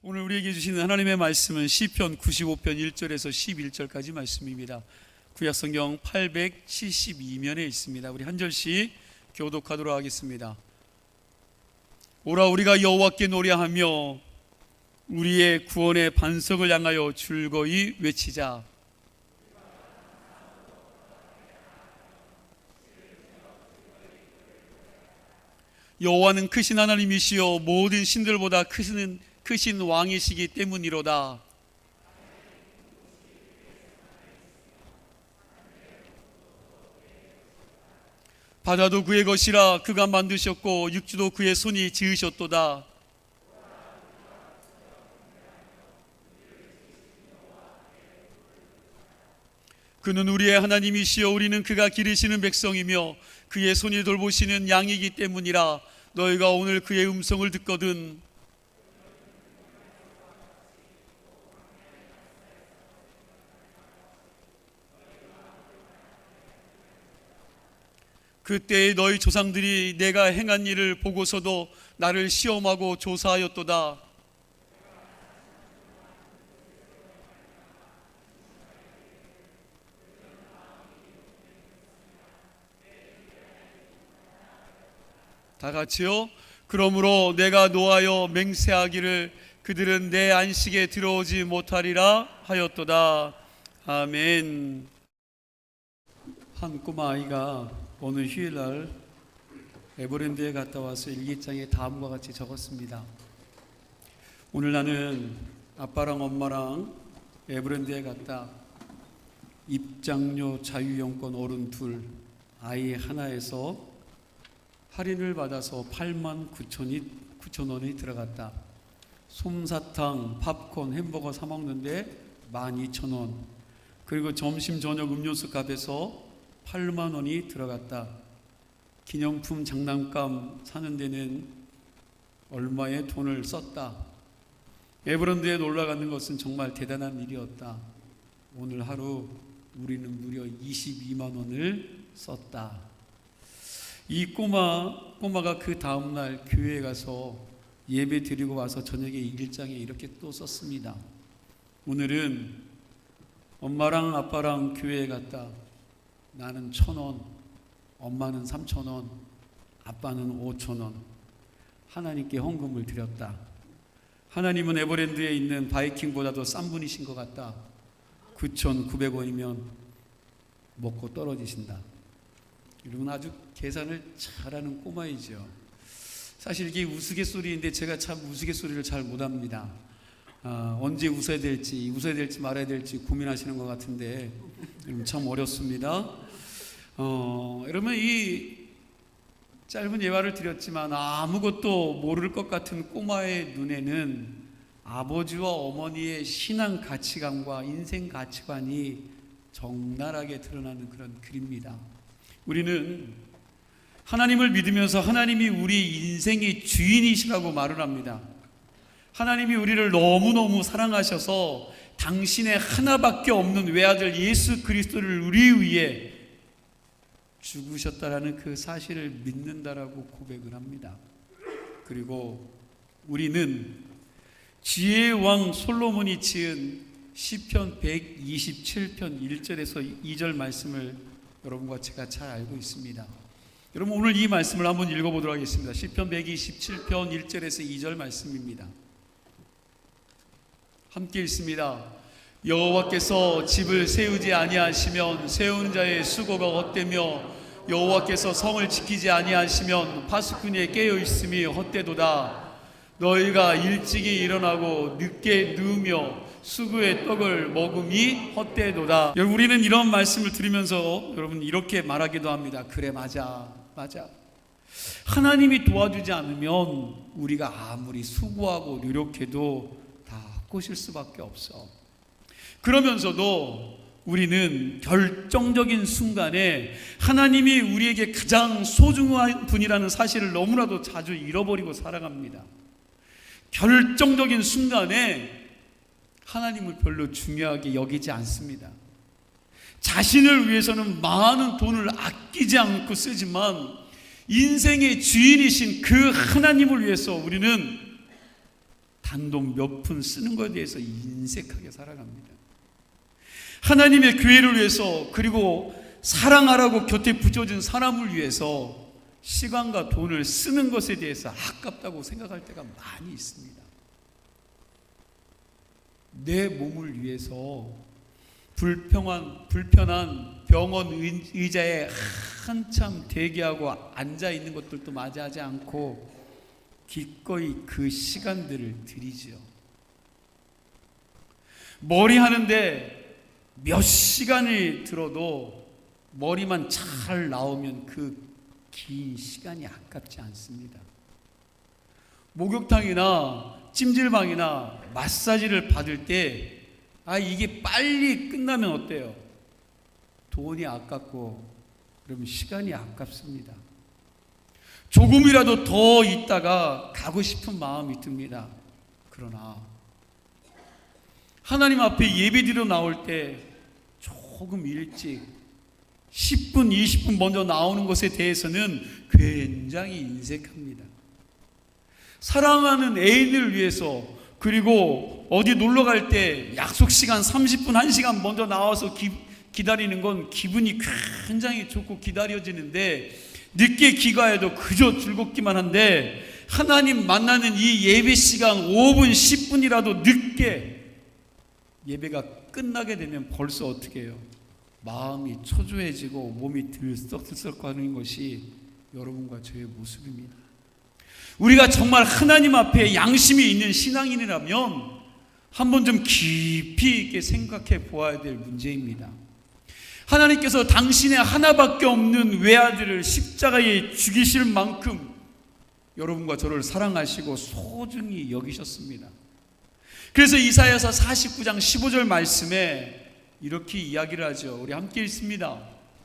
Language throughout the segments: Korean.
오늘 우리에게 주시는 하나님의 말씀은 시편 95편 1절에서 11절까지 말씀입니다. 구약성경 872면에 있습니다. 우리 한 절씩 교독하도록 하겠습니다. 오라 우리가 여호와께 노래하며 우리의 구원의 반석을 향하여 즐거이 외치자. 여호와는 크신 하나님이시여 모든 신들보다 크신 왕이시기 때문이로다. 바다도 그의 것이라 그가 만드셨고 육지도 그의 손이 지으셨도다. 그는 우리의 하나님이시여 우리는 그가 기르시는 백성이며 그의 손이 돌보시는 양이기 때문이라. 너희가 오늘 그의 음성을 듣거든 그때에 너희 조상들이 내가 행한 일을 보고서도 나를 시험하고 조사하였도다. 다 같이요. 그러므로 내가 노하여 맹세하기를 그들은 내 안식에 들어오지 못하리라 하였도다. 아멘. 한 꼬마 아이가 오늘 휴일날 에버랜드에 갔다 와서 일기장에 다음과 같이 적었습니다. 오늘 나는 아빠랑 엄마랑 에버랜드에 갔다. 입장료 자유용권 어른 둘, 아이 하나에서 할인을 받아서 89,000원이 들어갔다. 솜사탕, 팝콘, 햄버거 사 먹는데 12,000원. 그리고 점심 저녁 음료수 값에서 8만 원이 들어갔다. 기념품 장난감 사는 데는 얼마의 돈을 썼다. 에버랜드에 놀러 가는 것은 정말 대단한 일이었다. 오늘 하루 우리는 무려 22만 원을 썼다. 이 꼬마가 그 다음날 교회에 가서 예배 드리고 와서 저녁에 일기장에 이렇게 또 썼습니다. 오늘은 엄마랑 아빠랑 교회에 갔다. 나는 1,000원, 엄마는 3,000원, 아빠는 5,000원. 하나님께 헌금을 드렸다. 하나님은 에버랜드에 있는 바이킹보다도 싼 분이신 것 같다. 9,900원이면 먹고 떨어지신다. 여러분 아주 계산을 잘하는 꼬마이죠. 사실 이게 우스갯소리인데 제가 참 우스갯소리를 잘 못합니다. 언제 웃어야 될지 말아야 될지 고민하시는 것 같은데 참 어렵습니다. 여러분 이 짧은 예화를 드렸지만 아무것도 모를 것 같은 꼬마의 눈에는 아버지와 어머니의 신앙 가치관과 인생 가치관이 적나라하게 드러나는 그런 글입니다. 우리는 하나님을 믿으면서 하나님이 우리 인생의 주인이시라고 말을 합니다. 하나님이 우리를 너무너무 사랑하셔서 당신의 하나밖에 없는 외아들 예수 그리스도를 우리 위해 죽으셨다라는 그 사실을 믿는다라고 고백을 합니다. 그리고 우리는 지혜의 왕 솔로몬이 지은 시편 127편 1절에서 2절 말씀을 여러분과 제가 잘 알고 있습니다. 여러분 오늘 이 말씀을 한번 읽어보도록 하겠습니다. 시편 127편 1절에서 2절 말씀입니다. 함께 읽습니다. 여호와께서 집을 세우지 아니하시면 세우는 자의 수고가 헛되며 여호와께서 성을 지키지 아니하시면 파수꾼이 깨어 있음이 헛되도다. 너희가 일찍이 일어나고 늦게 누우며 수구의 떡을 먹음이 헛되도다. 여러분 우리는 이런 말씀을 들으면서 여러분 이렇게 말하기도 합니다. 그래 맞아. 하나님이 도와주지 않으면 우리가 아무리 수고하고 노력해도 다 헛것일 수밖에 없어. 그러면서도 우리는 결정적인 순간에 하나님이 우리에게 가장 소중한 분이라는 사실을 너무나도 자주 잃어버리고 살아갑니다. 결정적인 순간에 하나님을 별로 중요하게 여기지 않습니다. 자신을 위해서는 많은 돈을 아끼지 않고 쓰지만 인생의 주인이신 그 하나님을 위해서 우리는 단돈 몇 푼 쓰는 것에 대해서 인색하게 살아갑니다. 하나님의 교회를 위해서, 그리고 사랑하라고 곁에 붙여준 사람을 위해서 시간과 돈을 쓰는 것에 대해서 아깝다고 생각할 때가 많이 있습니다. 내 몸을 위해서 불편한 병원 의자에 한참 대기하고 앉아 있는 것들도 맞이하지 않고 기꺼이 그 시간들을 드리죠. 머리 하는데 몇 시간을 들어도 머리만 잘 나오면 그 긴 시간이 아깝지 않습니다. 목욕탕이나 찜질방이나 마사지를 받을 때 이게 빨리 끝나면 어때요? 돈이 아깝고 그러면 시간이 아깝습니다. 조금이라도 더 있다가 가고 싶은 마음이 듭니다. 그러나 하나님 앞에 예배드리러 나올 때 조금 일찍 10분, 20분 먼저 나오는 것에 대해서는 굉장히 인색합니다. 사랑하는 애인을 위해서, 그리고 어디 놀러 갈 때 약속 시간 30분, 1시간 먼저 나와서 기다리는 건 기분이 굉장히 좋고 기다려지는데, 늦게 귀가해도 그저 즐겁기만 한데, 하나님 만나는 이 예배 시간 5분, 10분이라도 늦게 예배가 끝나게 되면 벌써 어떻게 해요? 마음이 초조해지고 몸이 들썩들썩거리는 것이 여러분과 저의 모습입니다. 우리가 정말 하나님 앞에 양심이 있는 신앙인이라면 한번 좀 깊이 있게 생각해 보아야 될 문제입니다. 하나님께서 당신의 하나밖에 없는 외아들을 십자가에 죽이실 만큼 여러분과 저를 사랑하시고 소중히 여기셨습니다. 그래서 이사야서 49장 15절 말씀에 이렇게 이야기를 하죠. 우리 함께 읽습니다.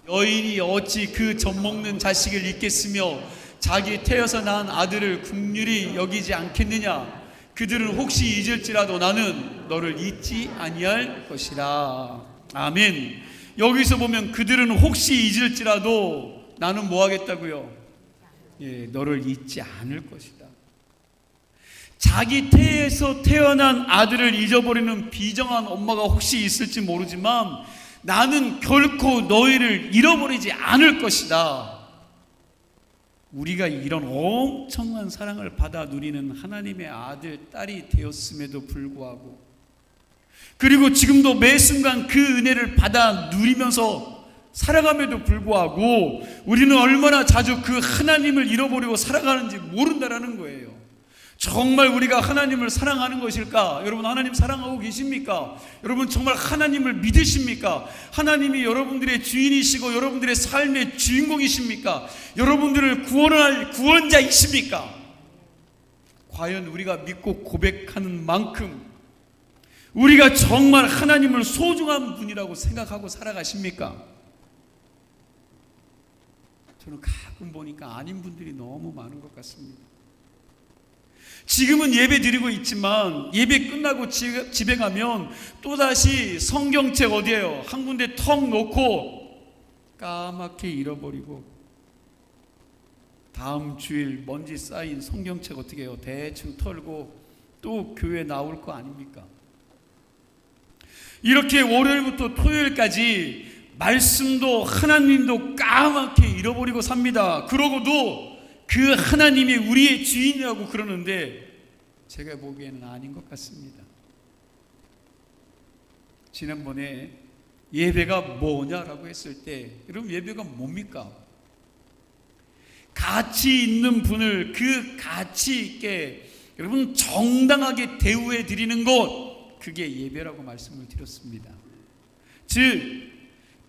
여인이 어찌 그 젖먹는 자식을 잊겠으며 자기 태어서 낳은 아들을 긍휼히 여기지 않겠느냐. 그들은 혹시 잊을지라도 나는 너를 잊지 아니할 것이라. 아멘. 여기서 보면 그들은 혹시 잊을지라도 나는 뭐 하겠다고요? 너를 잊지 않을 것이다. 자기 태에서 태어난 아들을 잊어버리는 비정한 엄마가 혹시 있을지 모르지만 나는 결코 너희를 잃어버리지 않을 것이다. 우리가 이런 엄청난 사랑을 받아 누리는 하나님의 아들, 딸이 되었음에도 불구하고, 그리고 지금도 매 순간 그 은혜를 받아 누리면서 살아감에도 불구하고 우리는 얼마나 자주 그 하나님을 잃어버리고 살아가는지 모른다라는 거예요. 정말 우리가 하나님을 사랑하는 것일까? 여러분, 하나님 사랑하고 계십니까? 여러분, 정말 하나님을 믿으십니까? 하나님이 여러분들의 주인이시고 여러분들의 삶의 주인공이십니까? 여러분들을 구원할 구원자이십니까? 과연 우리가 믿고 고백하는 만큼 우리가 정말 하나님을 소중한 분이라고 생각하고 살아가십니까? 저는 가끔 보니까 아닌 분들이 너무 많은 것 같습니다. 지금은 예배 드리고 있지만 예배 끝나고 집에 가면 또다시 성경책 어디에요? 한 군데 턱 놓고 까맣게 잃어버리고 다음 주일 먼지 쌓인 성경책 어떻게 해요? 대충 털고 또 교회 나올 거 아닙니까? 이렇게 월요일부터 토요일까지 말씀도 하나님도 까맣게 잃어버리고 삽니다. 그러고도 그 하나님이 우리의 주인이라고 그러는데 제가 보기에는 아닌 것 같습니다. 지난번에 예배가 뭐냐라고 했을 때 여러분, 예배가 뭡니까? 가치 있는 분을 그 가치 있게 여러분 정당하게 대우해 드리는 것, 그게 예배라고 말씀을 드렸습니다. 즉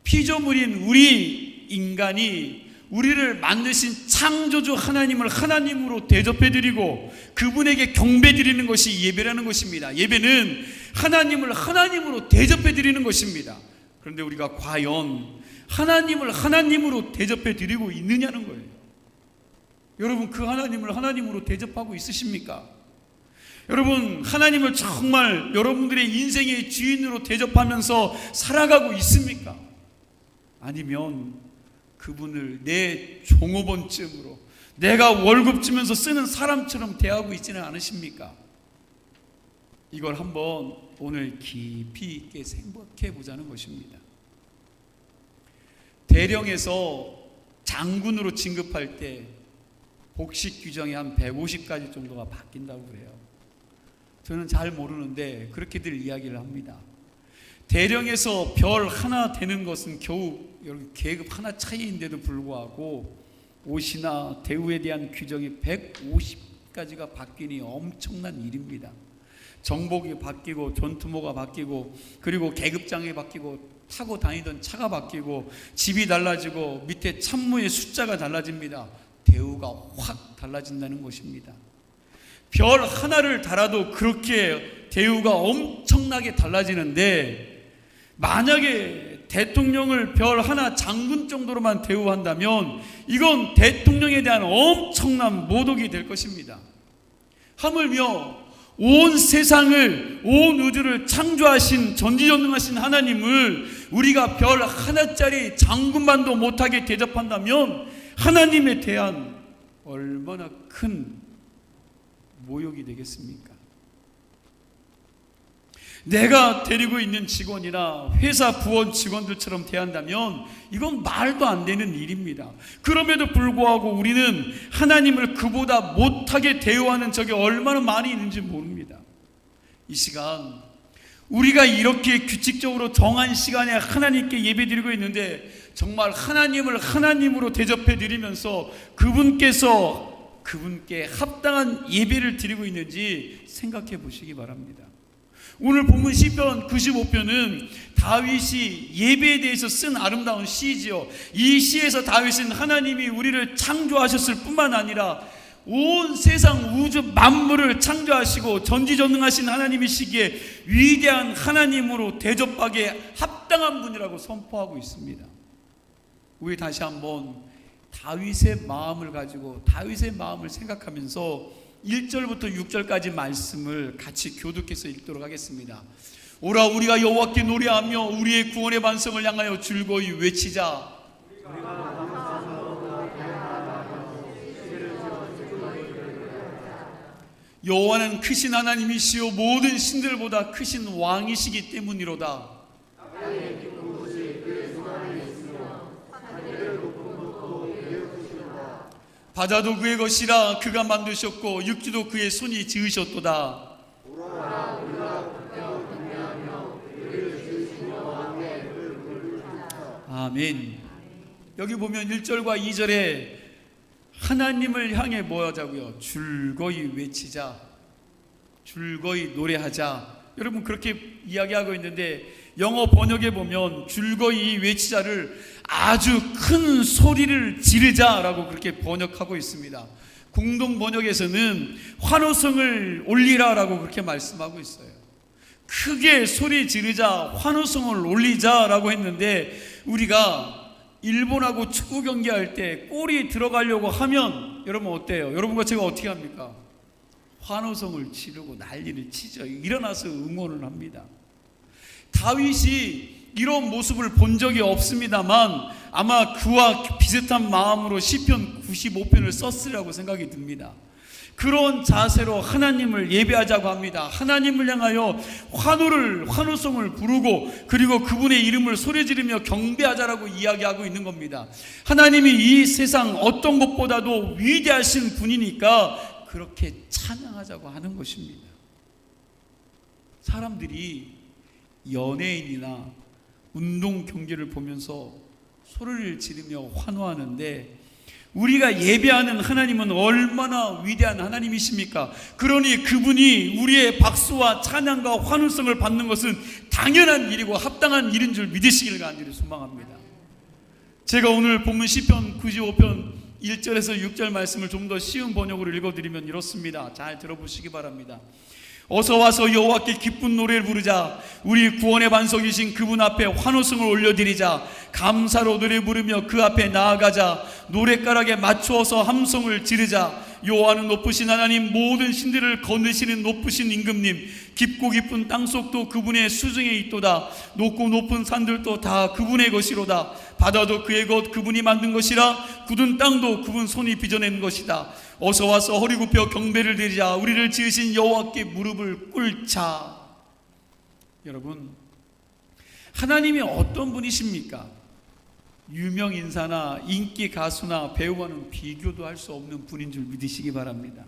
피조물인 우리 인간이 우리를 만드신 창조주 하나님을 하나님으로 대접해드리고 그분에게 경배드리는 것이 예배라는 것입니다. 예배는 하나님을 하나님으로 대접해드리는 것입니다. 그런데 우리가 과연 하나님을 하나님으로 대접해드리고 있느냐는 거예요. 여러분, 그 하나님을 하나님으로 대접하고 있으십니까? 여러분, 하나님을 정말 여러분들의 인생의 주인으로 대접하면서 살아가고 있습니까? 아니면 그분을 내 종업원쯤으로 내가 월급 주면서 쓰는 사람처럼 대하고 있지는 않으십니까? 이걸 한번 오늘 깊이 있게 생각해 보자는 것입니다. 대령에서 장군으로 진급할 때 복식 규정이 한 150가지 정도가 바뀐다고 그래요. 저는 잘 모르는데 그렇게들 이야기를 합니다. 대령에서 별 하나 되는 것은 겨우 계급 하나 차이인데도 불구하고 옷이나 대우에 대한 규정이 150가지가 바뀌니 엄청난 일입니다. 정복이 바뀌고 전투모가 바뀌고 그리고 계급장이 바뀌고 타고 다니던 차가 바뀌고 집이 달라지고 밑에 참모의 숫자가 달라집니다. 대우가 확 달라진다는 것입니다. 별 하나를 달아도 그렇게 대우가 엄청나게 달라지는데 만약에 대통령을 별 하나 장군 정도로만 대우한다면 이건 대통령에 대한 엄청난 모독이 될 것입니다. 하물며 온 세상을, 온 우주를 창조하신 전지전능하신 하나님을 우리가 별 하나짜리 장군만도 못하게 대접한다면 하나님에 대한 얼마나 큰 모욕이 되겠습니까? 내가 데리고 있는 직원이나 회사 부원 직원들처럼 대한다면 이건 말도 안 되는 일입니다. 그럼에도 불구하고 우리는 하나님을 그보다 못하게 대우하는 적이 얼마나 많이 있는지 모릅니다. 이 시간 우리가 이렇게 규칙적으로 정한 시간에 하나님께 예배드리고 있는데 정말 하나님을 하나님으로 대접해 드리면서 그분께 합당한 예배를 드리고 있는지 생각해 보시기 바랍니다. 오늘 본문 시편 95편은 다윗이 예배에 대해서 쓴 아름다운 시지요. 이 시에서 다윗은 하나님이 우리를 창조하셨을 뿐만 아니라 온 세상 우주 만물을 창조하시고 전지전능하신 하나님이시기에 위대한 하나님으로 대접하기에 합당한 분이라고 선포하고 있습니다. 우리 다시 한번 다윗의 마음을 가지고 다윗의 마음을 생각하면서 1절부터 6절까지 말씀을 같이 교독해서 읽도록 하겠습니다. 오라 우리가 여호와께 노래하며 우리의 구원의 반성을 향하여 즐거이 외치자. 여호와는 크신 하나님이시요 모든 신들보다 크신 왕이시기 때문이로다. 바다도 그의 것이라 그가 만드셨고 육지도 그의 손이 지으셨도다. 아멘. 여기 보면 1절과 2절에 하나님을 향해 뭐 하자고요? 즐거이 외치자, 즐거이 노래하자. 여러분 그렇게 이야기하고 있는데 영어 번역에 보면 즐거이 외치자를 아주 큰 소리를 지르자라고 그렇게 번역하고 있습니다. 공동 번역에서는 환호성을 올리라라고 그렇게 말씀하고 있어요. 크게 소리 지르자, 환호성을 올리자라고 했는데 우리가 일본하고 축구 경기할 때 골이 들어가려고 하면 여러분 어때요? 여러분과 제가 어떻게 합니까? 환호성을 지르고 난리를 치죠. 일어나서 응원을 합니다. 다윗이 이런 모습을 본 적이 없습니다만 아마 그와 비슷한 마음으로 시편 95편을 썼으리라고 생각이 듭니다. 그런 자세로 하나님을 예배하자고 합니다. 하나님을 향하여 환호성을 부르고 그리고 그분의 이름을 소리 지르며 경배하자라고 이야기하고 있는 겁니다. 하나님이 이 세상 어떤 것보다도 위대하신 분이니까 그렇게 찬양하자고 하는 것입니다. 사람들이 연예인이나 운동 경기를 보면서 소리를 지르며 환호하는데 우리가 예배하는 하나님은 얼마나 위대한 하나님이십니까? 그러니 그분이 우리의 박수와 찬양과 환호성을 받는 것은 당연한 일이고 합당한 일인 줄 믿으시기를 간절히 소망합니다. 제가 오늘 본문 시편 95편 1절에서 6절 말씀을 좀 더 쉬운 번역으로 읽어드리면 이렇습니다. 잘 들어보시기 바랍니다. 어서 와서 여호와께 기쁜 노래를 부르자. 우리 구원의 반석이신 그분 앞에 환호성을 올려드리자. 감사로 노래 부르며 그 앞에 나아가자. 노랫가락에 맞추어서 함성을 지르자. 여호와는 높으신 하나님, 모든 신들을 거느시는 높으신 임금님, 깊고 깊은 땅속도 그분의 수중에 있도다. 높고 높은 산들도 다 그분의 것이로다. 바다도 그의 것, 그분이 만든 것이라. 굳은 땅도 그분 손이 빚어낸 것이다. 어서 와서 허리 굽혀 경배를 드리자. 우리를 지으신 여호와께 무릎을 꿇자. 여러분, 하나님이 어떤 분이십니까? 유명 인사나 인기 가수나 배우와는 비교도 할 수 없는 분인 줄 믿으시기 바랍니다.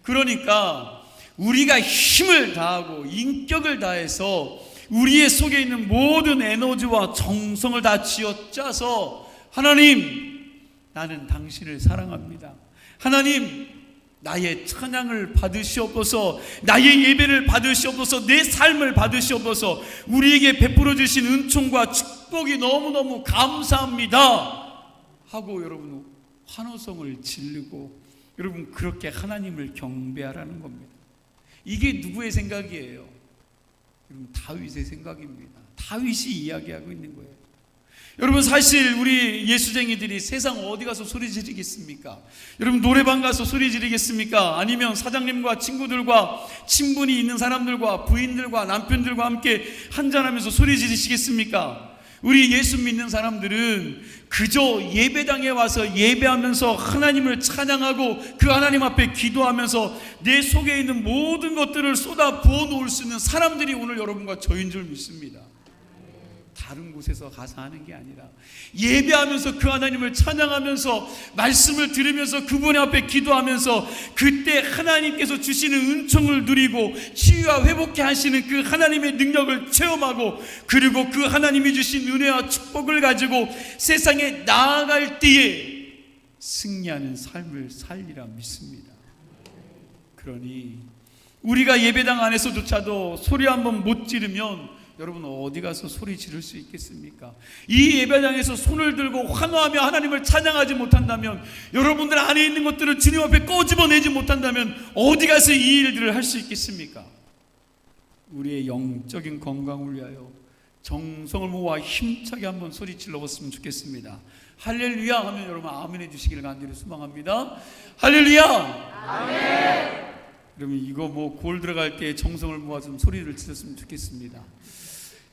그러니까 우리가 힘을 다하고 인격을 다해서 우리의 속에 있는 모든 에너지와 정성을 다 쥐어짜서 하나님, 나는 당신을 사랑합니다. 하나님, 나의 찬양을 받으시옵소서, 나의 예배를 받으시옵소서, 내 삶을 받으시옵소서, 우리에게 베풀어 주신 은총과 축복이 너무너무 감사합니다 하고 여러분 환호성을 지르고 여러분 그렇게 하나님을 경배하라는 겁니다. 이게 누구의 생각이에요? 여러분 다윗의 생각입니다. 다윗이 이야기하고 있는 거예요. 여러분, 사실 우리 예수쟁이들이 세상 어디 가서 소리 지르겠습니까? 여러분, 노래방 가서 소리 지르겠습니까? 아니면 사장님과 친구들과 친분이 있는 사람들과 부인들과 남편들과 함께 한잔하면서 소리 지르시겠습니까? 우리 예수 믿는 사람들은 그저 예배당에 와서 예배하면서 하나님을 찬양하고 그 하나님 앞에 기도하면서 내 속에 있는 모든 것들을 쏟아 부어 놓을 수 있는 사람들이 오늘 여러분과 저인 줄 믿습니다. 다른 곳에서 가서 하는 게 아니라 예배하면서 그 하나님을 찬양하면서 말씀을 들으면서 그분 앞에 기도하면서 그때 하나님께서 주시는 은총을 누리고 치유와 회복케 하시는 그 하나님의 능력을 체험하고 그리고 그 하나님이 주신 은혜와 축복을 가지고 세상에 나아갈 때에 승리하는 삶을 살리라 믿습니다. 그러니 우리가 예배당 안에서조차도 소리 한번 못 지르면 여러분 어디 가서 소리 지를 수 있겠습니까? 이 예배당에서 손을 들고 환호하며 하나님을 찬양하지 못한다면, 여러분들 안에 있는 것들을 주님 앞에 꼬집어내지 못한다면 어디 가서 이 일들을 할 수 있겠습니까? 우리의 영적인 건강을 위하여 정성을 모아 힘차게 한번 소리 질러봤으면 좋겠습니다. 할렐루야 하면 여러분 아멘 해주시기를 간절히 소망합니다. 할렐루야! 아멘! 여러분 이거 골 들어갈 때 정성을 모아 좀 소리를 질렀으면 좋겠습니다.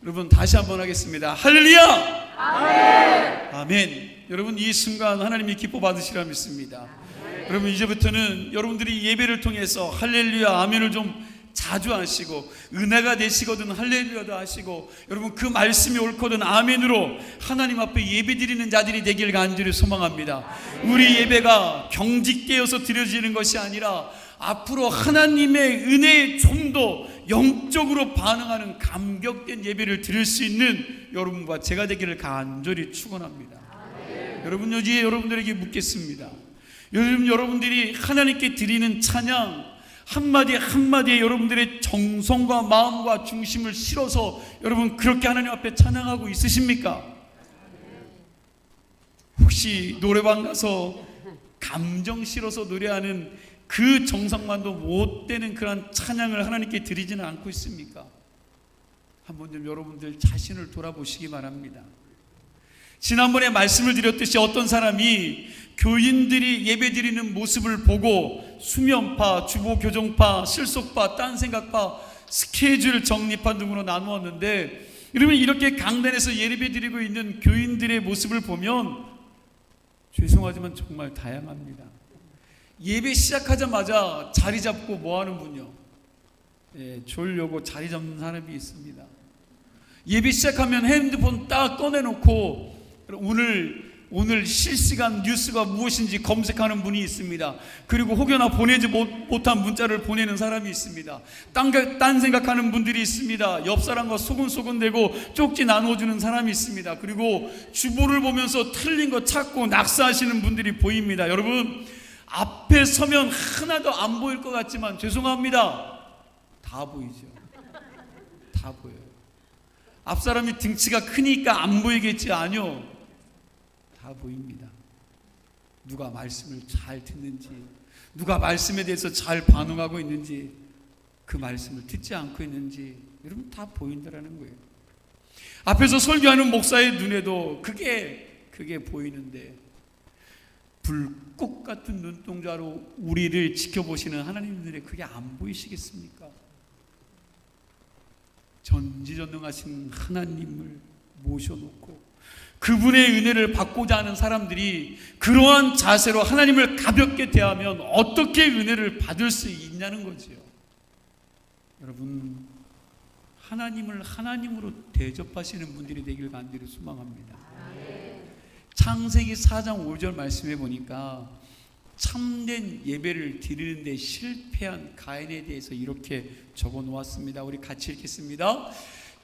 여러분 다시 한번 하겠습니다. 할렐루야! 아멘! 아멘! 여러분 이 순간 하나님이 기뻐 받으시라 믿습니다. 아멘. 여러분 이제부터는 여러분들이 예배를 통해서 할렐루야 아멘을 좀 자주 하시고 은혜가 되시거든 할렐루야도 하시고 여러분 그 말씀이 옳거든 아멘으로 하나님 앞에 예배 드리는 자들이 되길 간절히 소망합니다. 우리 예배가 경직되어서 드려지는 것이 아니라 앞으로 하나님의 은혜에 좀 더 영적으로 반응하는 감격된 예배를 드릴 수 있는 여러분과 제가 되기를 간절히 축원합니다. 여러분 여기에 여러분들에게 묻겠습니다. 요즘 여러분들이 하나님께 드리는 찬양 한마디 한마디에 여러분들의 정성과 마음과 중심을 실어서 여러분 그렇게 하나님 앞에 찬양하고 있으십니까? 혹시 노래방 가서 감정 실어서 노래하는 그 정성만도 못 되는 그런 찬양을 하나님께 드리지는 않고 있습니까? 한번 좀 여러분들 자신을 돌아보시기 바랍니다. 지난번에 말씀을 드렸듯이 어떤 사람이 교인들이 예배 드리는 모습을 보고 수면파, 주보교정파, 실속파, 딴생각파, 스케줄 정리파 등으로 나누었는데 여러분 이렇게 강단에서 예배 드리고 있는 교인들의 모습을 보면 죄송하지만 정말 다양합니다. 예배 시작하자마자 자리 잡고 뭐 하는 분요? 졸려고 자리 잡는 사람이 있습니다. 예배 시작하면 핸드폰 딱 꺼내놓고 오늘 실시간 뉴스가 무엇인지 검색하는 분이 있습니다. 그리고 혹여나 보내지 못한 문자를 보내는 사람이 있습니다. 딴 생각하는 분들이 있습니다. 옆 사람과 소근소근대고 쪽지 나눠주는 사람이 있습니다. 그리고 주보를 보면서 틀린 거 찾고 낙서하시는 분들이 보입니다. 여러분 앞에 서면 하나도 안 보일 것 같지만 죄송합니다. 다 보이죠. 다 보여요. 앞 사람이 등치가 크니까 안 보이겠지? 아니요. 다 보입니다. 누가 말씀을 잘 듣는지, 누가 말씀에 대해서 잘 반응하고 있는지, 그 말씀을 듣지 않고 있는지 여러분 다 보인다라는 거예요. 앞에서 설교하는 목사의 눈에도 그게 보이는데 불꽃 같은 눈동자로 우리를 지켜보시는 하나님 눈에 그게 안 보이시겠습니까? 전지전능하신 하나님을 모셔놓고 그분의 은혜를 받고자 하는 사람들이 그러한 자세로 하나님을 가볍게 대하면 어떻게 은혜를 받을 수 있냐는 거지요. 여러분, 하나님을 하나님으로 대접하시는 분들이 되길 간절히 소망합니다. 창세기 4장 5절 말씀해 보니까 참된 예배를 드리는데 실패한 가인에 대해서 이렇게 적어 놓았습니다. 우리 같이 읽겠습니다.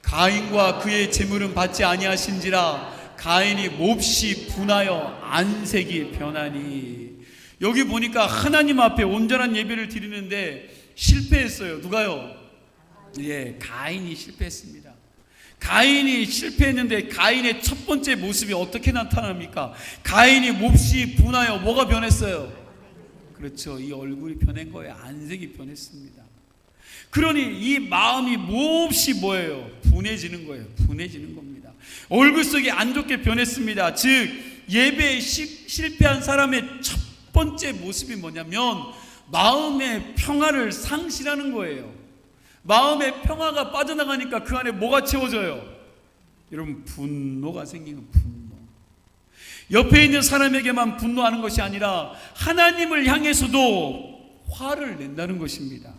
가인과 그의 재물은 받지 아니하신지라 가인이 몹시 분하여 안색이 변하니. 여기 보니까 하나님 앞에 온전한 예배를 드리는데 실패했어요. 누가요? 예, 가인이 실패했습니다. 가인이 실패했는데 가인의 첫 번째 모습이 어떻게 나타납니까? 가인이 몹시 분하여 뭐가 변했어요? 그렇죠, 이 얼굴이 변한 거예요. 안색이 변했습니다. 그러니 이 마음이 몹시 뭐예요? 분해지는 거예요. 분해지는 겁니다. 얼굴 속이 안 좋게 변했습니다. 즉 예배에 실패한 사람의 첫 번째 모습이 뭐냐면 마음의 평화를 상실하는 거예요. 마음의 평화가 빠져나가니까 그 안에 뭐가 채워져요? 여러분, 분노가 생기는 분노. 옆에 있는 사람에게만 분노하는 것이 아니라 하나님을 향해서도 화를 낸다는 것입니다.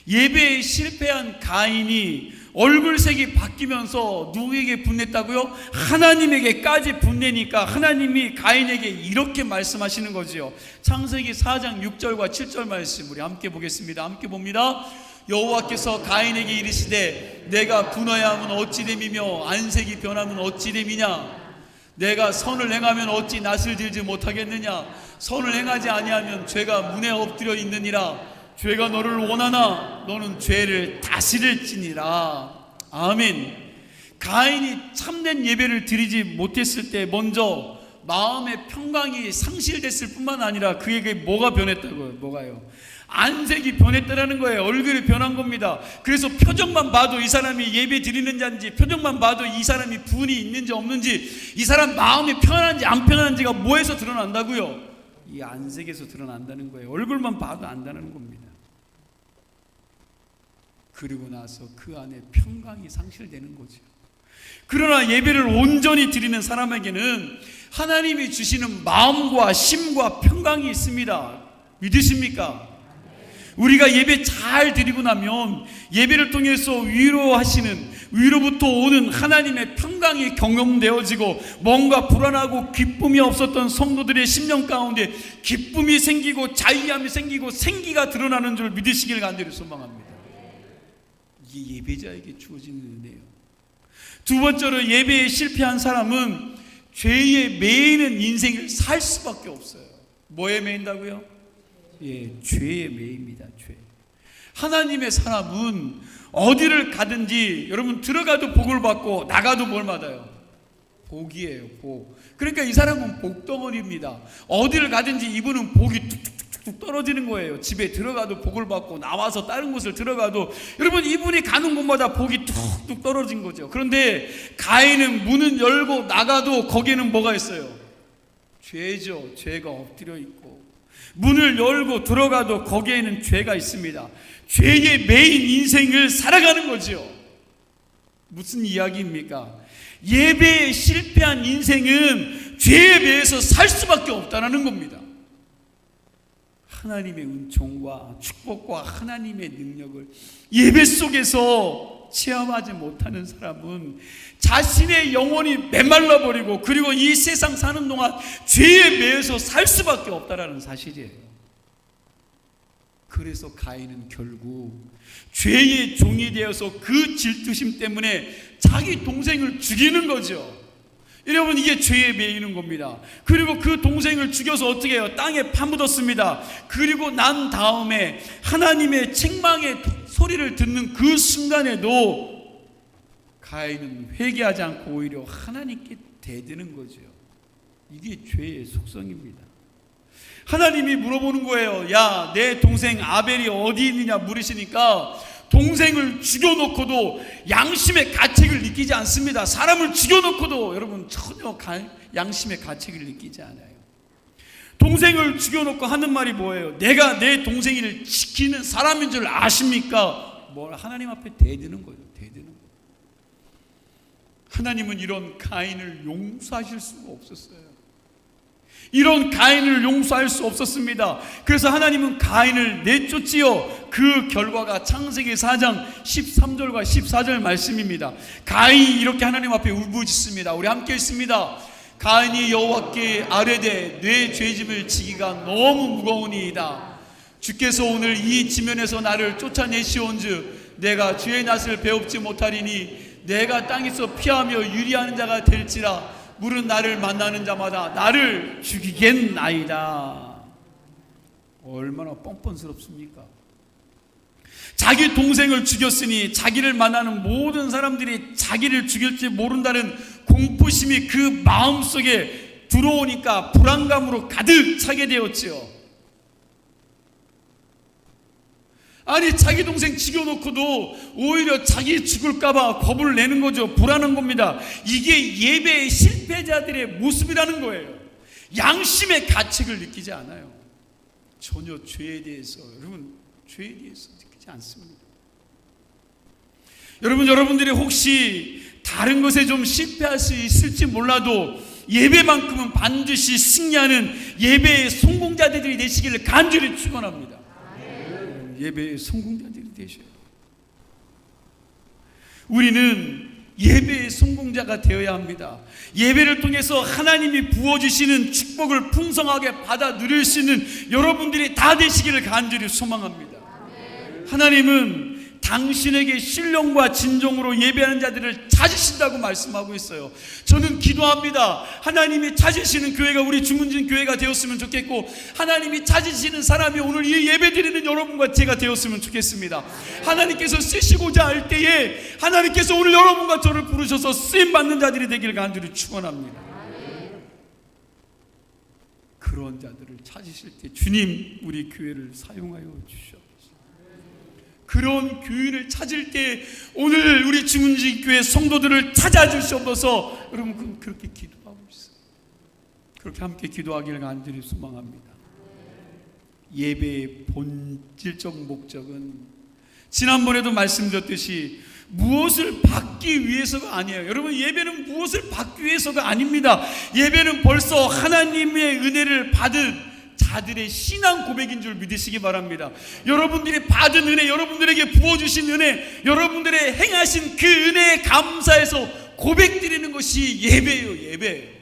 예배에 실패한 가인이 얼굴색이 바뀌면서 누구에게 분냈다고요? 하나님에게까지 분내니까 하나님이 가인에게 이렇게 말씀하시는 거지요. 창세기 4장 6절과 7절 말씀 우리 함께 보겠습니다. 함께 봅니다. 여호와께서 가인에게 이르시되 내가 분하여함은 어찌 됨이며 안색이 변함은 어찌 됨이냐? 내가 선을 행하면 어찌 낯을 들지 못하겠느냐? 선을 행하지 아니하면 죄가 문에 엎드려 있느니라. 죄가 너를 원하나 너는 죄를 다스릴지니라. 아멘. 가인이 참된 예배를 드리지 못했을 때 먼저 마음의 평강이 상실됐을 뿐만 아니라 그에게 뭐가 변했다고요? 뭐가요? 안색이 변했다라는 거예요. 얼굴이 변한 겁니다. 그래서 표정만 봐도 이 사람이 예배 드리는 자인지, 표정만 봐도 이 사람이 분이 있는지 없는지, 이 사람 마음이 편한지 안 편한지가 뭐에서 드러난다고요? 이 안색에서 드러난다는 거예요. 얼굴만 봐도 안다는 겁니다. 그리고 나서 그 안에 평강이 상실되는 거죠. 그러나 예배를 온전히 드리는 사람에게는 하나님이 주시는 마음과 심과 평강이 있습니다. 믿으십니까? 우리가 예배 잘 드리고 나면 예배를 통해서 위로부터 오는 하나님의 평강이 경험되어지고 뭔가 불안하고 기쁨이 없었던 성도들의 심령 가운데 기쁨이 생기고 자유함이 생기고 생기가 드러나는 줄 믿으시길 간절히 소망합니다. 이게 예배자에게 주어지는 은혜예요. 두 번째로 예배에 실패한 사람은 죄에 매이는 인생을 살 수밖에 없어요. 뭐에 매인다고요? 예, 죄에 매입니다. 죄. 하나님의 사람은 어디를 가든지 여러분 들어가도 복을 받고 나가도 뭘 받아요? 복이에요. 복. 그러니까 이 사람은 복덩어리입니다. 어디를 가든지 이분은 복이 뚝뚝뚝 떨어지는 거예요. 집에 들어가도 복을 받고 나와서 다른 곳을 들어가도 여러분 이분이 가는 곳마다 복이 뚝뚝 떨어진 거죠. 그런데 가인은 문은 열고 나가도 거기에는 뭐가 있어요? 죄죠. 죄가 엎드려 있고 문을 열고 들어가도 거기에는 죄가 있습니다. 죄에 매인 인생을 살아가는 거죠. 무슨 이야기입니까? 예배에 실패한 인생은 죄에 매여서 살 수밖에 없다는 겁니다. 하나님의 은총과 축복과 하나님의 능력을 예배 속에서 체험하지 못하는 사람은 자신의 영혼이 메말라 버리고 그리고 이 세상 사는 동안 죄에 매여서 살 수밖에 없다는 사실이에요. 그래서 가인은 결국 죄의 종이 되어서 그 질투심 때문에 자기 동생을 죽이는 거죠. 여러분 이게 죄에 매이는 겁니다. 그리고 그 동생을 죽여서 어떻게 해요? 땅에 파묻었습니다. 그리고 난 다음에 하나님의 책망의 소리를 듣는 그 순간에도 가인은 회개하지 않고 오히려 하나님께 대드는 거죠. 이게 죄의 속성입니다. 하나님이 물어보는 거예요. 야, 내 동생 아벨이 어디 있느냐 물으시니까 동생을 죽여놓고도 양심의 가책을 느끼지 않습니다. 사람을 죽여놓고도 여러분 전혀 양심의 가책을 느끼지 않아요. 동생을 죽여놓고 하는 말이 뭐예요? 내가 내 동생이를 지키는 사람인 줄 아십니까? 뭘 하나님 앞에 대드는 거예요. 대드는 거예요. 하나님은 이런 가인을 용서하실 수가 없었어요. 이런 가인을 용서할 수 없었습니다. 그래서 하나님은 가인을 내쫓지요. 그 결과가 창세기 4장 13절과 14절 말씀입니다. 가인이 이렇게 하나님 앞에 울부짖습니다. 우리 함께 읽습니다. 가인이 여호와께 아뢰되 내 죄짐을 지기가 너무 무거우니이다. 주께서 오늘 이 지면에서 나를 쫓아내시온즉 내가 주의 낯을 배웁지 못하리니 내가 땅에서 피하며 유리하는 자가 될지라 물은 나를 만나는 자마다 나를 죽이겠나이다. 얼마나 뻔뻔스럽습니까? 자기 동생을 죽였으니 자기를 만나는 모든 사람들이 자기를 죽일지 모른다는 공포심이 그 마음속에 들어오니까 불안감으로 가득 차게 되었지요. 아니, 자기 동생 죽여놓고도 오히려 자기 죽을까봐 겁을 내는 거죠. 불안한 겁니다. 이게 예배의 실패자들의 모습이라는 거예요. 양심의 가책을 느끼지 않아요. 전혀 죄에 대해서, 여러분, 죄에 대해서 느끼지 않습니다. 여러분들이 혹시 다른 것에 좀 실패할 수 있을지 몰라도 예배만큼은 반드시 승리하는 예배의 성공자들이 되시기를 간절히 축원합니다. 예배의 성공자들이 되셔요. 우리는 예배의 성공자가 되어야 합니다. 예배를 통해서 하나님이 부어주시는 축복을 풍성하게 받아 누릴 수 있는 여러분들이 다 되시기를 간절히 소망합니다. 하나님은 당신에게 신령과 진정으로 예배하는 자들을 찾으신다고 말씀하고 있어요. 저는 기도합니다. 하나님이 찾으시는 교회가 우리 중문진 교회가 되었으면 좋겠고, 하나님이 찾으시는 사람이 오늘 이 예배 드리는 여러분과 제가 되었으면 좋겠습니다. 하나님께서 쓰시고자 할 때에 하나님께서 오늘 여러분과 저를 부르셔서 쓰임받는 자들이 되기를 간절히 축원합니다. 그런 자들을 찾으실 때 주님, 우리 교회를 사용하여 주시옵소서. 그런 교인을 찾을 때 오늘 우리 중문진 교회 성도들을 찾아주시옵소서. 여러분, 그렇게 기도하고 있어요. 그렇게 함께 기도하기를 간절히 소망합니다. 예배의 본질적 목적은 지난번에도 말씀드렸듯이 무엇을 받기 위해서가 아니에요. 여러분, 예배는 무엇을 받기 위해서가 아닙니다. 예배는 벌써 하나님의 은혜를 받은 자들의 신앙 고백인 줄 믿으시기 바랍니다. 여러분들이 받은 은혜, 여러분들에게 부어주신 은혜, 여러분들의 행하신 그 은혜에 감사해서 고백드리는 것이 예배예요. 예배.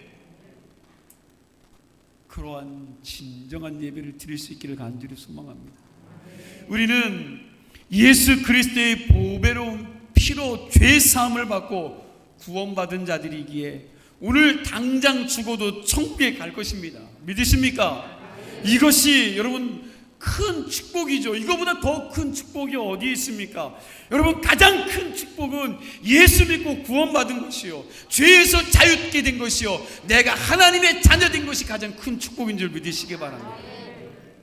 그러한 진정한 예배를 드릴 수 있기를 간절히 소망합니다. 우리는 예수 그리스도의 보배로운 피로 죄 사함을 받고 구원받은 자들이기에 오늘 당장 죽어도 천국에 갈 것입니다. 믿으십니까? 이것이 여러분 큰 축복이죠. 이거보다 더 큰 축복이 어디 있습니까? 여러분, 가장 큰 축복은 예수 믿고 구원받은 것이요, 죄에서 자유케 된 것이요, 내가 하나님의 자녀 된 것이 가장 큰 축복인 줄 믿으시기 바랍니다.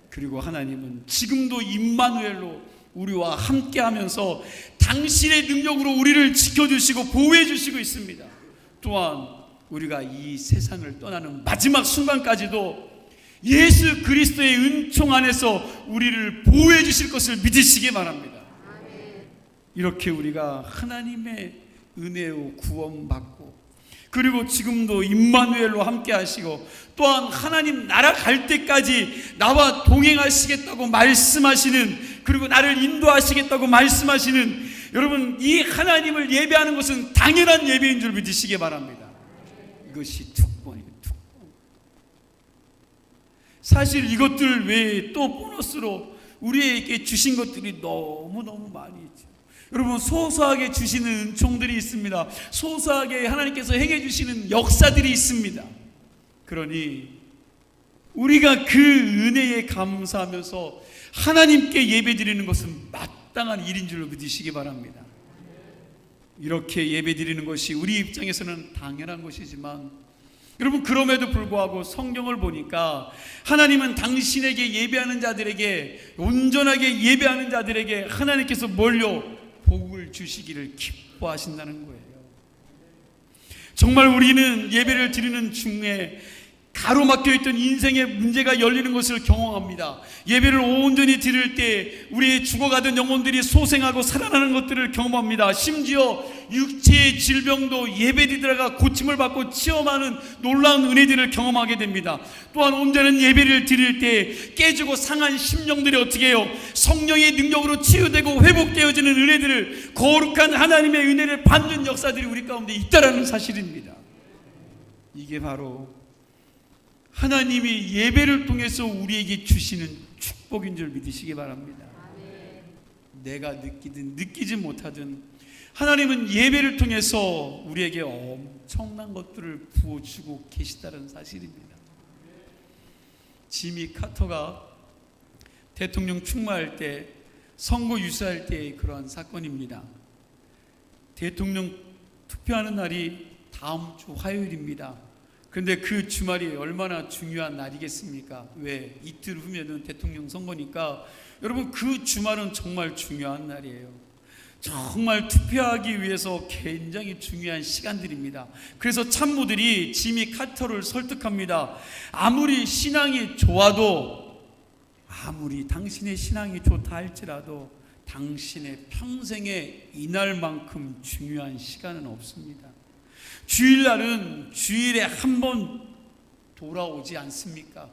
그리고 하나님은 지금도 임마누엘로 우리와 함께하면서 당신의 능력으로 우리를 지켜주시고 보호해주시고 있습니다. 또한 우리가 이 세상을 떠나는 마지막 순간까지도 예수 그리스도의 은총 안에서 우리를 보호해 주실 것을 믿으시기 바랍니다. 이렇게 우리가 하나님의 은혜로 구원받고, 그리고 지금도 임마누엘로 함께 하시고, 또한 하나님 나라 갈 때까지 나와 동행하시겠다고 말씀하시는, 그리고 나를 인도하시겠다고 말씀하시는, 여러분, 이 하나님을 예배하는 것은 당연한 예배인 줄 믿으시기 바랍니다. 이것이 특권이에요. 사실 이것들 외에 또 보너스로 우리에게 주신 것들이 너무너무 많이 있죠. 여러분, 소소하게 주시는 은총들이 있습니다. 소소하게 하나님께서 행해 주시는 역사들이 있습니다. 그러니 우리가 그 은혜에 감사하면서 하나님께 예배드리는 것은 마땅한 일인 줄로 믿으시기 바랍니다. 이렇게 예배드리는 것이 우리 입장에서는 당연한 것이지만, 여러분, 그럼에도 불구하고 성경을 보니까 하나님은 당신에게 예배하는 자들에게, 온전하게 예배하는 자들에게 하나님께서 뭘요? 복을 주시기를 기뻐하신다는 거예요. 정말 우리는 예배를 드리는 중에 가로막혀 있던 인생의 문제가 열리는 것을 경험합니다. 예배를 온전히 드릴 때 우리 죽어가던 영혼들이 소생하고 살아나는 것들을 경험합니다. 심지어 육체의 질병도 예배드리다가 고침을 받고 체험하는 놀라운 은혜들을 경험하게 됩니다. 또한 온전한 예배를 드릴 때 깨지고 상한 심령들이 어떻게 해요? 성령의 능력으로 치유되고 회복되어지는 은혜들을, 거룩한 하나님의 은혜를 받는 역사들이 우리 가운데 있다라는 사실입니다. 이게 바로 하나님이 예배를 통해서 우리에게 주시는 축복인 줄 믿으시기 바랍니다. 내가 느끼든 느끼지 못하든 하나님은 예배를 통해서 우리에게 엄청난 것들을 부어주고 계시다는 사실입니다. 지미 카터가 대통령 출마할 때, 선거 유세할 때의 그러한 사건입니다. 대통령 투표하는 날이 다음 주 화요일입니다. 그런데 그 주말이 얼마나 중요한 날이겠습니까? 왜? 이틀 후면은 대통령 선거니까. 여러분, 그 주말은 정말 중요한 날이에요. 정말 투표하기 위해서 굉장히 중요한 시간들입니다. 그래서 참모들이 지미 카터를 설득합니다. 아무리 신앙이 좋아도, 아무리 당신의 신앙이 좋다 할지라도 당신의 평생에 이날만큼 중요한 시간은 없습니다. 주일날은 주일에 한 번 돌아오지 않습니까?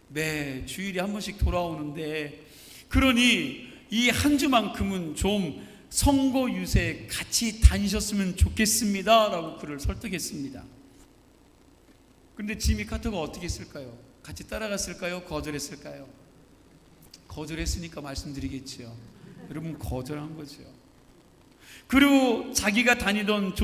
매 주일에 한 번씩 돌아오는데, 그러니 이 한 주만큼은 좀 선거 유세에 같이 다니셨으면 좋겠습니다 라고 그를 설득했습니다. 그런데 지미 카터가 어떻게 했을까요? 같이 따라갔을까요? 거절했을까요? 거절했으니까 말씀드리겠지요. 여러분, 거절한 거죠. 그리고 자기가 다니던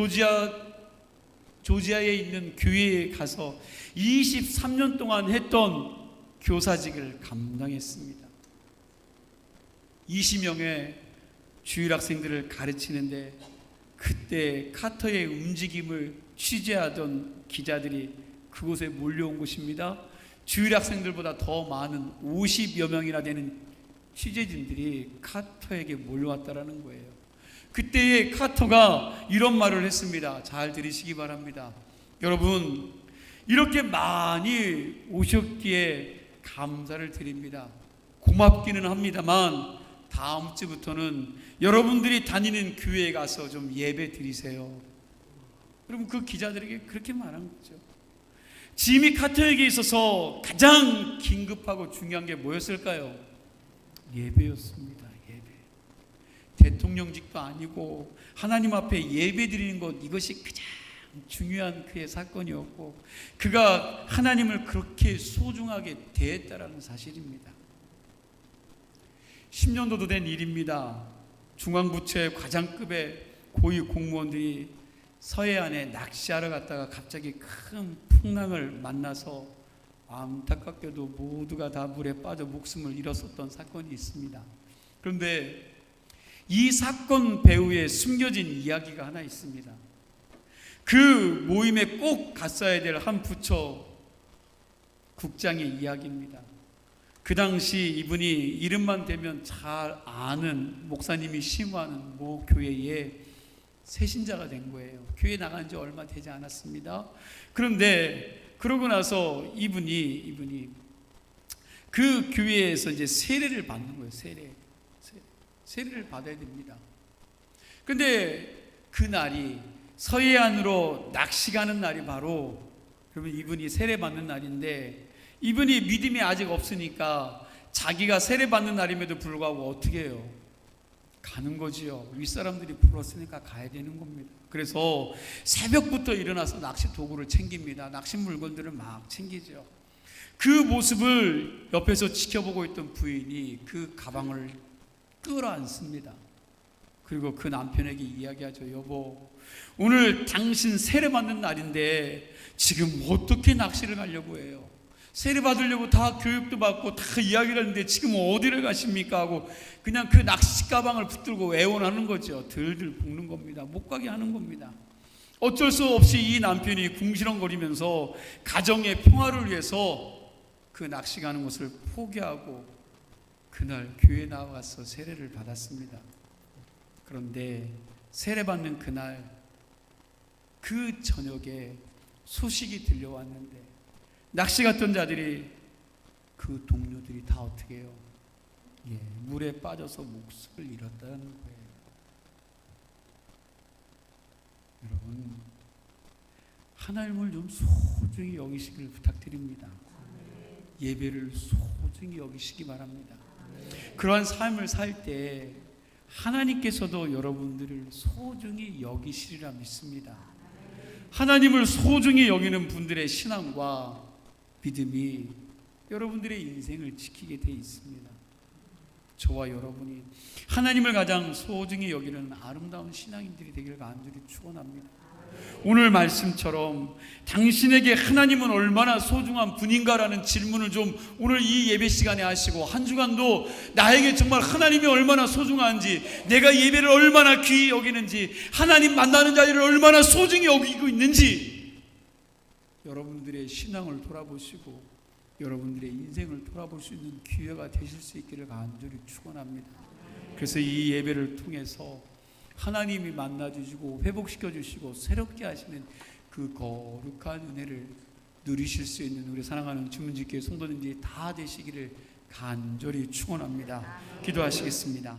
조지아에 있는 교회에 가서 23년 동안 했던 교사직을 감당했습니다. 20명의 주일 학생들을 가르치는데, 그때 카터의 움직임을 취재하던 기자들이 그곳에 몰려온 것입니다. 주일 학생들보다 더 많은 50여 명이나 되는 취재진들이 카터에게 몰려왔다라는 거예요. 그때의 카터가 이런 말을 했습니다. 잘 들으시기 바랍니다. 여러분, 이렇게 많이 오셨기에 감사를 드립니다. 고맙기는 합니다만 다음 주부터는 여러분들이 다니는 교회에 가서 좀 예배 드리세요. 여러분, 그 기자들에게 그렇게 말한 거죠. 지미 카터에게 있어서 가장 긴급하고 중요한 게 뭐였을까요? 예배였습니다. 대통령직도 아니고 하나님 앞에 예배 드리는 것, 이것이 가장 중요한 그의 사건이었고, 그가 하나님을 그렇게 소중하게 대했다라는 사실입니다. 10년도도 된 일입니다. 중앙부처의 과장급의 고위 공무원들이 서해안에 낚시하러 갔다가 갑자기 큰 풍랑을 만나서 안타깝게도 모두가 다 물에 빠져 목숨을 잃었었던 사건이 있습니다. 그런데 이 사건 배후에 숨겨진 이야기가 하나 있습니다. 그 모임에 꼭 갔어야 될 한 부처 국장의 이야기입니다. 그 당시 이분이 이름만 대면 잘 아는 목사님이 심호하는 모 교회에 새신자가 된 거예요. 교회 나간 지 얼마 되지 않았습니다. 그런데 그러고 나서 이분이 그 교회에서 이제 세례를 받는 거예요. 세례를 받아야 됩니다. 근데 그 날이 서해안으로 낚시 가는 날이 바로, 그러면 이분이 세례 받는 날인데, 이분이 믿음이 아직 없으니까 자기가 세례 받는 날임에도 불구하고 어떻게 해요? 가는 거지요. 윗사람들이 불렀으니까 가야 되는 겁니다. 그래서 새벽부터 일어나서 낚시 도구를 챙깁니다. 낚시 물건들을 막 챙기죠. 그 모습을 옆에서 지켜보고 있던 부인이 그 가방을 끌어안습니다. 그리고 그 남편에게 이야기하죠. 여보, 오늘 당신 세례 받는 날인데 지금 어떻게 낚시를 가려고 해요? 세례 받으려고 다 교육도 받고 다 이야기를 하는데 지금 어디를 가십니까? 하고 그냥 그 낚시 가방을 붙들고 애원하는 거죠. 들들 볶는 겁니다. 못 가게 하는 겁니다. 어쩔 수 없이 이 남편이 궁시렁거리면서 가정의 평화를 위해서 그 낚시 가는 것을 포기하고 그날 교회에 나와서 세례를 받았습니다. 그런데 세례받는 그날 그 저녁에 소식이 들려왔는데, 낚시 갔던 자들이, 그 동료들이 다 어떻게 해요? 물에 빠져서 목숨을 잃었다는 거예요. 여러분, 하나님을 좀 소중히 여기시기를 부탁드립니다. 예배를 소중히 여기시기 바랍니다. 그러한 삶을 살 때 하나님께서도 여러분들을 소중히 여기시리라 믿습니다. 하나님을 소중히 여기는 분들의 신앙과 믿음이 여러분들의 인생을 지키게 돼 있습니다. 저와 여러분이 하나님을 가장 소중히 여기는 아름다운 신앙인들이 되기를 간절히 축원합니다. 오늘 말씀처럼 당신에게 하나님은 얼마나 소중한 분인가라는 질문을 좀 오늘 이 예배 시간에 하시고, 한 주간도 나에게 정말 하나님이 얼마나 소중한지, 내가 예배를 얼마나 귀히 여기는지, 하나님 만나는 자리를 얼마나 소중히 여기고 있는지 여러분들의 신앙을 돌아보시고 여러분들의 인생을 돌아볼 수 있는 기회가 되실 수 있기를 간절히 축원합니다. 그래서 이 예배를 통해서 하나님이 만나주시고 회복시켜주시고 새롭게 하시는 그 거룩한 은혜를 누리실 수 있는 우리 사랑하는 주문지교회 성도님들이 다 되시기를 간절히 축원합니다. 기도하시겠습니다.